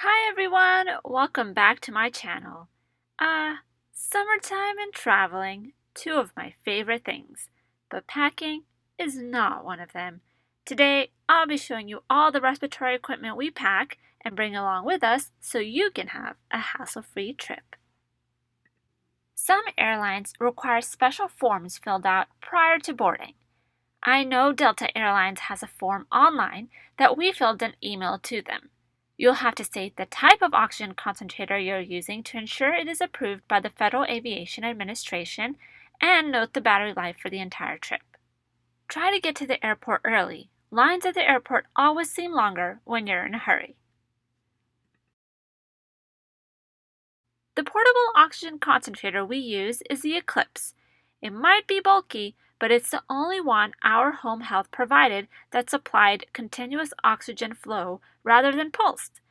Hi everyone, welcome back to my channel. Summertime and traveling, two of my favorite things, but packing is not one of them. Today, I'll be showing you all the respiratory equipment we pack and bring along with us so you can have a hassle-free trip. Some airlines require special forms filled out prior to boarding. I know Delta Airlines has a form online that we filled and emailed to them. You'll have to state the type of oxygen concentrator you're using to ensure it is approved by the Federal Aviation Administration and note the battery life for the entire trip. Try to get to the airport early. Lines at the airport always seem longer when you're in a hurry. The portable oxygen concentrator we use is the Eclipse. It might be bulky, but it's the only one our home health provided that supplied continuous oxygen flow rather than pulsed.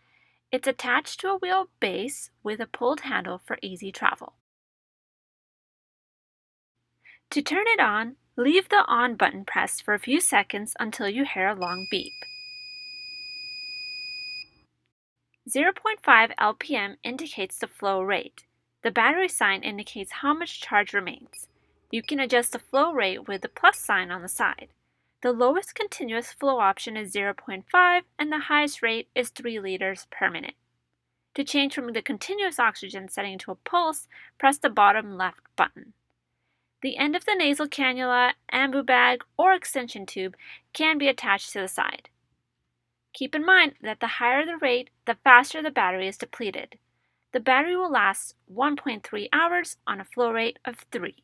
It's attached to a wheel base with a pulled handle for easy travel. To turn it on, leave the on button pressed for a few seconds until you hear a long beep. 0.5 LPM indicates the flow rate. The battery sign indicates how much charge remains. You can adjust the flow rate with the plus sign on the side. The lowest continuous flow option is 0.5 and the highest rate is 3 liters per minute. To change from the continuous oxygen setting to a pulse, press the bottom left button. The end of the nasal cannula, Ambu bag, or extension tube can be attached to the side. Keep in mind that the higher the rate, the faster the battery is depleted. The battery will last 1.3 hours on a flow rate of 3.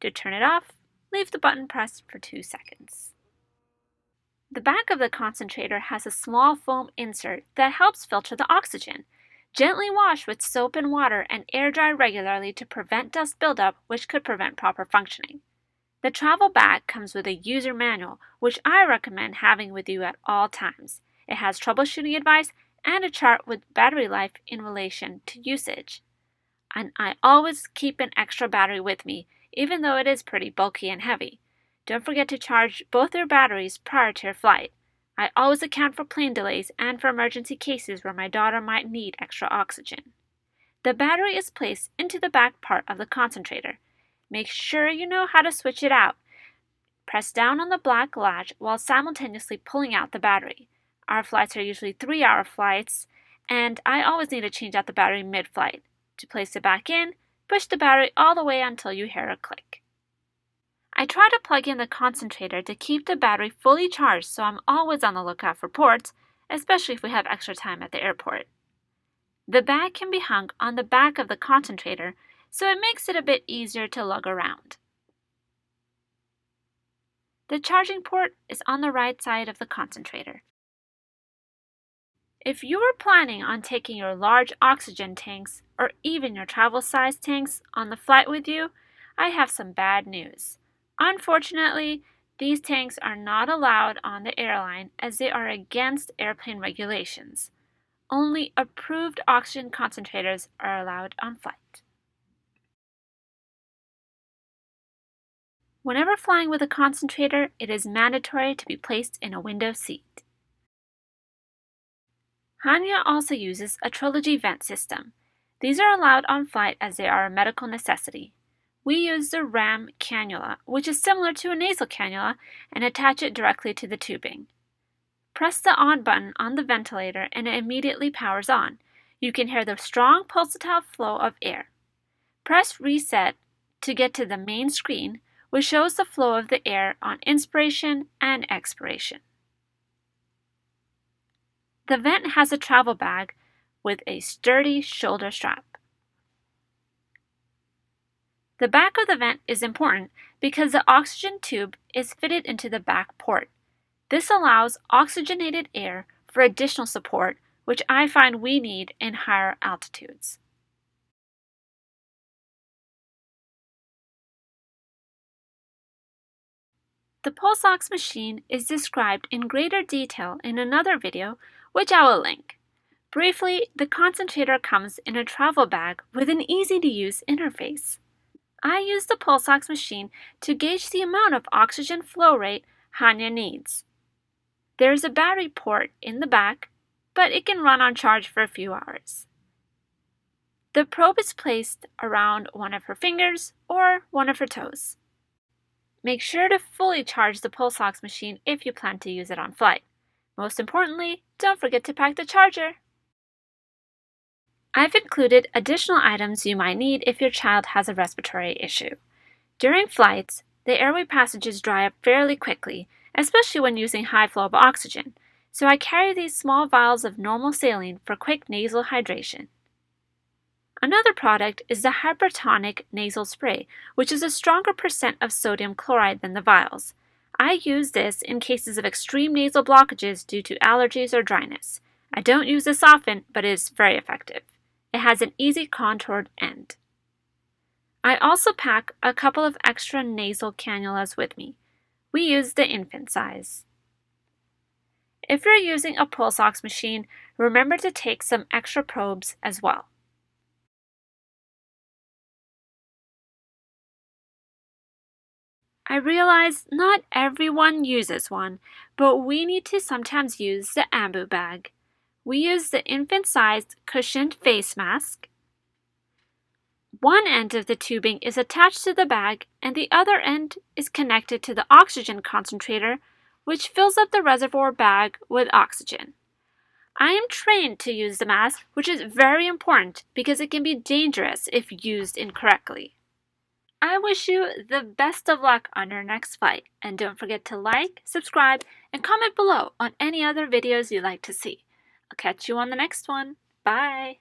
To turn it off, leave the button pressed for 2 seconds. The back of the concentrator has a small foam insert that helps filter the oxygen. Gently wash with soap and water and air dry regularly to prevent dust buildup, which could prevent proper functioning. The travel bag comes with a user manual, which I recommend having with you at all times. It has troubleshooting advice and a chart with battery life in relation to usage. And I always keep an extra battery with me, even though it is pretty bulky and heavy. Don't forget to charge both your batteries prior to your flight. I always account for plane delays and for emergency cases where my daughter might need extra oxygen. The battery is placed into the back part of the concentrator. Make sure you know how to switch it out. Press down on the black latch while simultaneously pulling out the battery. Our flights are usually 3-hour flights, and I always need to change out the battery mid-flight. To place it back in, push the battery all the way until you hear a click. I try to plug in the concentrator to keep the battery fully charged, so I'm always on the lookout for ports, especially if we have extra time at the airport. The bag can be hung on the back of the concentrator, so it makes it a bit easier to lug around. The charging port is on the right side of the concentrator. If you are planning on taking your large oxygen tanks or even your travel-sized tanks on the flight with you, I have some bad news. Unfortunately, these tanks are not allowed on the airline as they are against airplane regulations. Only approved oxygen concentrators are allowed on flight. Whenever flying with a concentrator, it is mandatory to be placed in a window seat. Haniya also uses a Triology vent system. These are allowed on flight as they are a medical necessity. We use the RAM cannula, which is similar to a nasal cannula, and attach it directly to the tubing. Press the on button on the ventilator and it immediately powers on. You can hear the strong pulsatile flow of air. Press reset to get to the main screen, which shows the flow of the air on inspiration and expiration. The vent has a travel bag with a sturdy shoulder strap. The back of the vent is important because the oxygen tube is fitted into the back port. This allows oxygenated air for additional support, which I find we need in higher altitudes. The pulse ox machine is described in greater detail in another video, which I will link. Briefly, the concentrator comes in a travel bag with an easy-to-use interface. I use the pulse ox machine to gauge the amount of oxygen flow rate Haniya needs. There is a battery port in the back, but it can run on charge for a few hours. The probe is placed around one of her fingers or one of her toes. Make sure to fully charge the pulse ox machine if you plan to use it on flight. Most importantly, don't forget to pack the charger. I've included additional items you might need if your child has a respiratory issue. During flights, the airway passages dry up fairly quickly, especially when using high flow of oxygen, so I carry these small vials of normal saline for quick nasal hydration. Another product is the Hypertonic nasal spray, which is a stronger percent of sodium chloride than the vials. I use this in cases of extreme nasal blockages due to allergies or dryness. I don't use this often, but it is very effective. It has an easy contoured end. I also pack a couple of extra nasal cannulas with me. We use the infant size. If you're using a pulse ox machine, remember to take some extra probes as well. I realize not everyone uses one, but we need to sometimes use the Ambu bag. We use the infant-sized cushioned face mask. One end of the tubing is attached to the bag and the other end is connected to the oxygen concentrator, which fills up the reservoir bag with oxygen. I am trained to use the mask, which is very important because it can be dangerous if used incorrectly. I wish you the best of luck on your next flight, and don't forget to like, subscribe, and comment below on any other videos you'd like to see. I'll catch you on the next one. Bye!